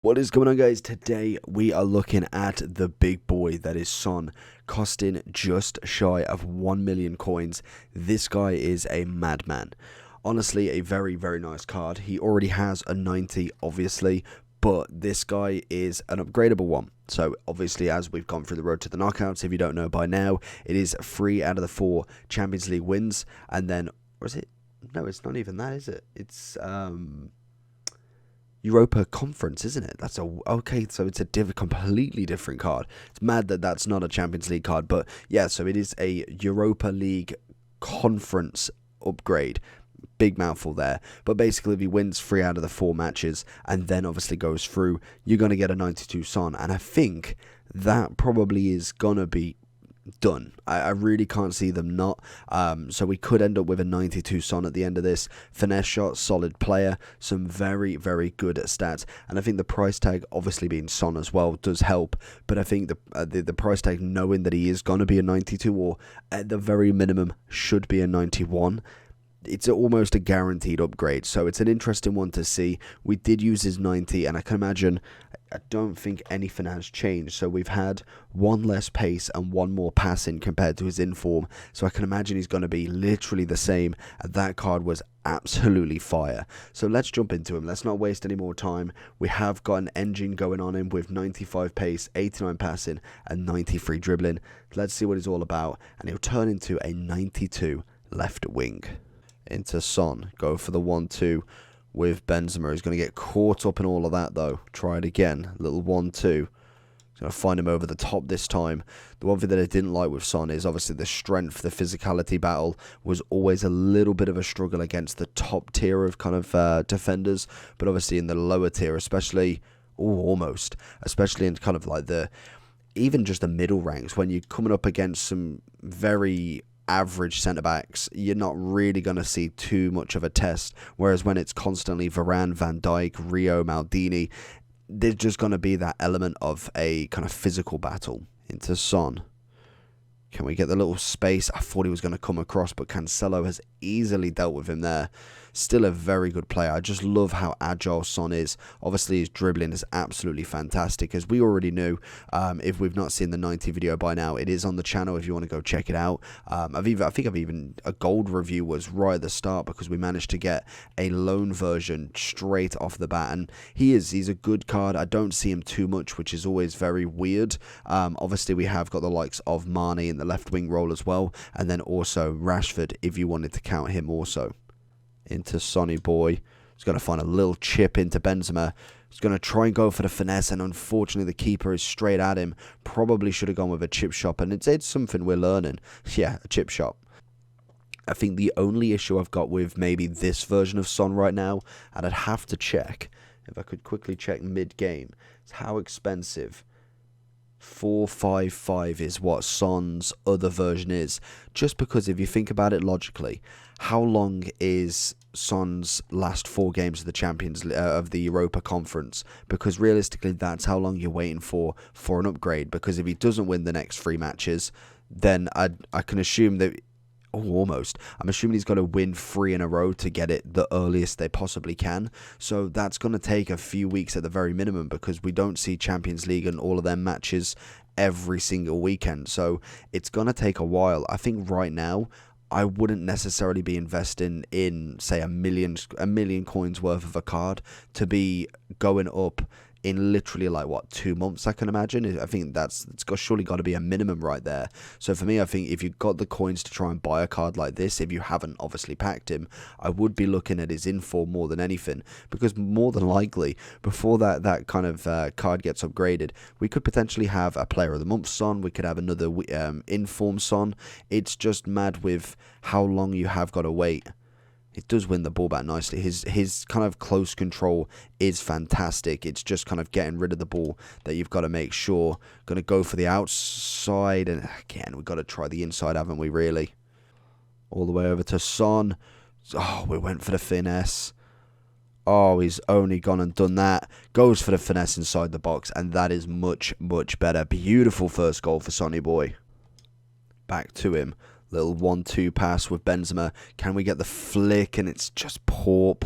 What is going on, guys? Today we are looking at the big boy that is Son, costing just shy of 1 million coins. This guy is a madman. Honestly, a very, very nice card. He already has a 90, obviously, but this guy is an upgradable one. So obviously, as we've gone through the road to the knockouts, if you don't know by now, it is 3 out of the 4 Champions League wins, and then, or is it? No, it's not even that, is it? It's Europa Conference, isn't it? That's okay. So it's a completely different card. It's mad that that's not a Champions League card, but yeah. So it is a Europa League Conference upgrade. Big mouthful there, but basically if he wins 3 out of the 4 matches and then obviously goes through, you're going to get a 92 Son, and I think that probably is going to be done. I really can't see them not. So we could end up with a 92 Son at the end of this. Finesse shot, solid player, some very, very good stats, and I think the price tag, obviously being Son as well, does help. But I think the price tag, knowing that he is going to be a 92, or at the very minimum should be a 91, it's almost a guaranteed upgrade. So it's an interesting one to see. We did use his 90, and I can imagine, I don't think anything has changed. So we've had 1 less pace and 1 more passing compared to his inform. So I can imagine he's going to be literally the same. And that card was absolutely fire. So let's jump into him. Let's not waste any more time. We have got an engine going on him with 95 pace, 89 passing, and 93 dribbling. Let's see what he's all about. And he'll turn into a 92 left wing. Into Son, go for the 1-2 with Benzema. He's going to get caught up in all of that though. Try it again, little 1-2. He's going to find him over the top this time. The one thing that I didn't like with Son is obviously the strength, the physicality battle was always a little bit of a struggle against the top tier of kind of defenders, but obviously in the lower tier, especially, especially in kind of like even just the middle ranks, when you're coming up against some very average centre-backs, you're not really going to see too much of a test, whereas when it's constantly Varane, Van Dijk, Rio, Maldini, there's just going to be that element of a kind of physical battle. Into Son. Can we get the little space? I thought he was going to come across, but Cancelo has easily dealt with him there. Still a very good player. I just love how agile Son is. Obviously, his dribbling is absolutely fantastic, as we already knew. If we've not seen the 90 video by now, it is on the channel if you want to go check it out. I think a gold review was right at the start, because we managed to get a loan version straight off the bat, and he's a good card. I don't see him too much, which is always very weird. Obviously, we have got the likes of Mane in the left wing role as well, and then also Rashford if you wanted to count him also. Into Sonny boy. He's going to find a little chip into Benzema. He's going to try and go for the finesse, and unfortunately the keeper is straight at him. Probably should have gone with a chip shot, and it's something we're learning. Yeah, a chip shot. I think the only issue I've got with maybe this version of Son right now, and I'd have to check, if I could quickly check mid-game, is how expensive 455 is what Son's other version is. Just because if you think about it logically, how long is Son's last 4 games of the of the Europa Conference? Because realistically, that's how long you're waiting for an upgrade. Because if he doesn't win the next 3 matches, then I can assume that. I'm assuming he's got to win 3 in a row to get it the earliest they possibly can. So that's going to take a few weeks at the very minimum, because we don't see Champions League and all of their matches every single weekend. So it's going to take a while. I think right now, I wouldn't necessarily be investing in, say, a million coins worth of a card to be going up in literally like 2 months. I can imagine. I think it's surely got to be a minimum right there. So for me, I think if you've got the coins to try and buy a card like this, if you haven't obviously packed him, I would be looking at his inform more than anything, because more than likely before that kind of card gets upgraded, we could potentially have a player of the month Son. We could have another inform Son. It's just mad with how long you have got to wait. It does win the ball back nicely. His kind of close control is fantastic. It's just kind of getting rid of the ball that you've got to make sure. Going to go for the outside, and again, we've got to try the inside, haven't we, really? All the way over to Son. Oh, we went for the finesse. Oh, he's only gone and done that. Goes for the finesse inside the box, and that is much, much better. Beautiful first goal for Sonny boy. Back to him. Little 1-2 pass with Benzema. Can we get the flick? And it's just poor.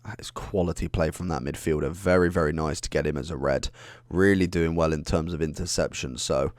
That is quality play from that midfielder. Very, very nice to get him as a red. Really doing well in terms of interception. So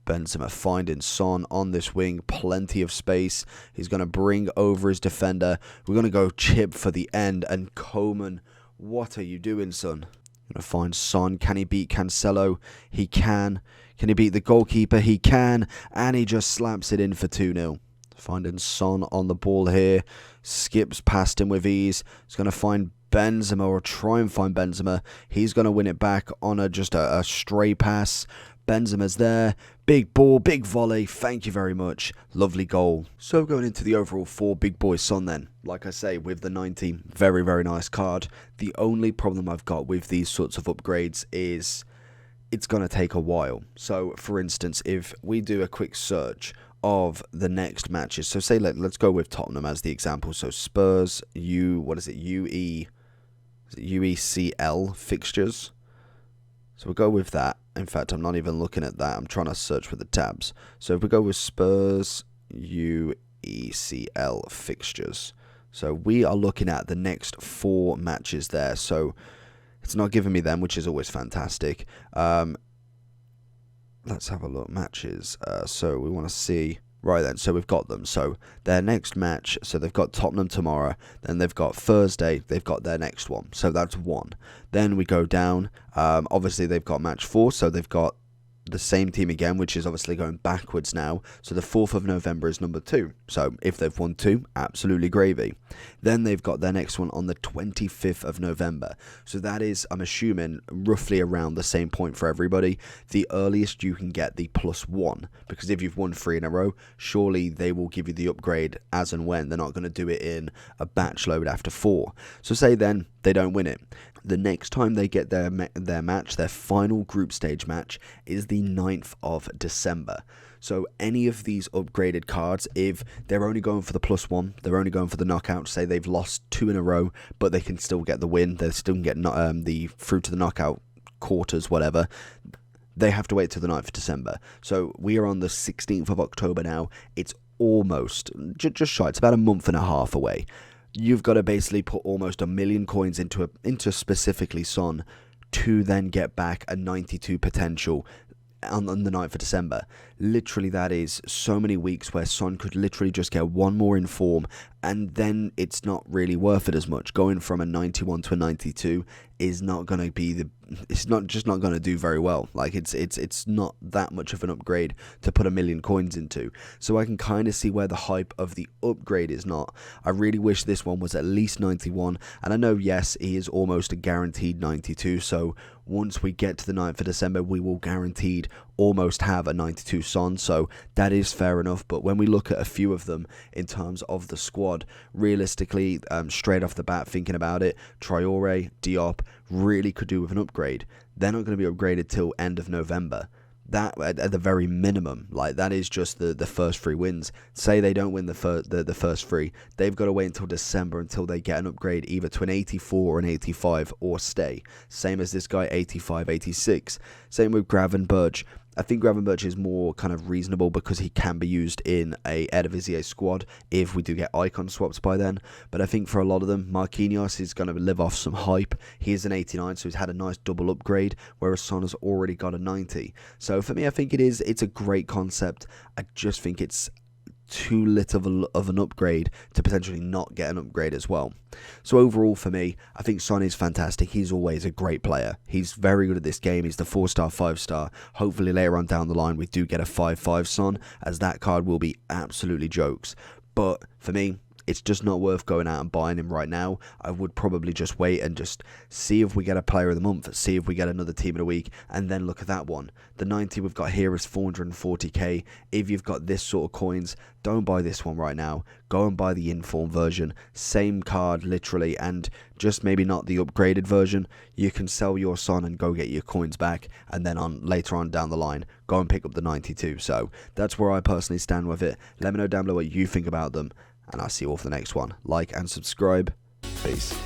Benzema finding Son on this wing. Plenty of space. He's going to bring over his defender. We're going to go chip for the end. And Coman, what are you doing, son? Going to find Son. Can he beat Cancelo? He can. Can he beat the goalkeeper? He can. And he just slaps it in for 2-0. Finding Son on the ball here. Skips past him with ease. He's going to find Benzema, or try and find Benzema. He's going to win it back on just a stray pass. Benzema's there. Big ball, big volley. Thank you very much. Lovely goal. So going into the overall for Big Boy Son then. Like I say, with the 90, very, very nice card. The only problem I've got with these sorts of upgrades is it's going to take a while. So, for instance, if we do a quick search of the next matches, so say let's go with Tottenham as the example. So Spurs, UECL fixtures. So we'll go with that. In fact, I'm not even looking at that. I'm trying to search with the tabs. So if we go with Spurs UECL fixtures. So we are looking at the next 4 matches there. So it's not giving me them, which is always fantastic. Let's have a look. Matches. So we want to see. Right then, so we've got them. So their next match, so they've got Tottenham tomorrow, then they've got Thursday, they've got their next one. So that's 1. Then we go down. Obviously, they've got match 4, so they've got the same team again, which is obviously going backwards now. So the 4th of November is number 2. So if they've won 2, absolutely gravy. Then they've got their next one on the 25th of November. So that is, I'm assuming, roughly around the same point for everybody. The earliest you can get the +1, because if you've won 3 in a row, surely they will give you the upgrade as and when. They're not going to do it in a batch load after 4. So say then they don't win it. The next time they get their match, their final group stage match, is the 9th of December. So any of these upgraded cards, if they're only going for the +1, they're only going for the knockout, say they've lost 2 in a row, but they can still get the win, they still can get the through to the knockout quarters, whatever, they have to wait till the 9th of December. So we are on the 16th of October now. It's almost, just shy, it's about a month and a half away. You've got to basically put almost 1 million coins into specifically Son to then get back a 92 potential on the 9th of December. Literally, that is so many weeks where Son could literally just get 1 more in form, and then it's not really worth it as much. Going from a 91 to a 92 is not going to be it's not going to do very well. Like it's not that much of an upgrade to put 1 million coins into. So I can kind of see where the hype of the upgrade is not. I really wish this one was at least 91, and I know, yes, he is almost a guaranteed 92, so once we get to the 9th of December, we will guaranteed almost have a 92 Son, so that is fair enough. But when we look at a few of them in terms of the squad, realistically, straight off the bat, thinking about it, Traore, Diop really could do with an upgrade. They're not going to be upgraded till end of November. That at the very minimum, like that is just the first 3 wins. Say they don't win the first 3, they've got to wait until December until they get an upgrade either to an 84 or an 85 or stay. Same as this guy, 85, 86. Same with Gravenberch. I think Gravenberch is more kind of reasonable because he can be used in a Eredivisie squad if we do get icon swaps by then. But I think for a lot of them, Marquinhos is going to live off some hype. He is an 89, so he's had a nice double upgrade, whereas Son has already got a 90. So for me, I think it's a great concept. I just think it's too little of an upgrade to potentially not get an upgrade as well. So overall for me, I think Son is fantastic. He's always a great player. He's very good at this game. He's the 4-star, 5-star. Hopefully later on down the line we do get a 5-5 Son, as that card will be absolutely jokes. But for me, it's just not worth going out and buying him right now. I would probably just wait and just see if we get a player of the month, see if we get another team of the week, and then look at that one. The 90 we've got here is 440k. If you've got this sort of coins, don't buy this one right now. Go and buy the inform version. Same card, literally, and just maybe not the upgraded version. You can sell your Son and go get your coins back, and then later on down the line, go and pick up the 92. So that's where I personally stand with it. Let me know down below what you think about them, and I'll see you all for the next one. Like and subscribe. Peace.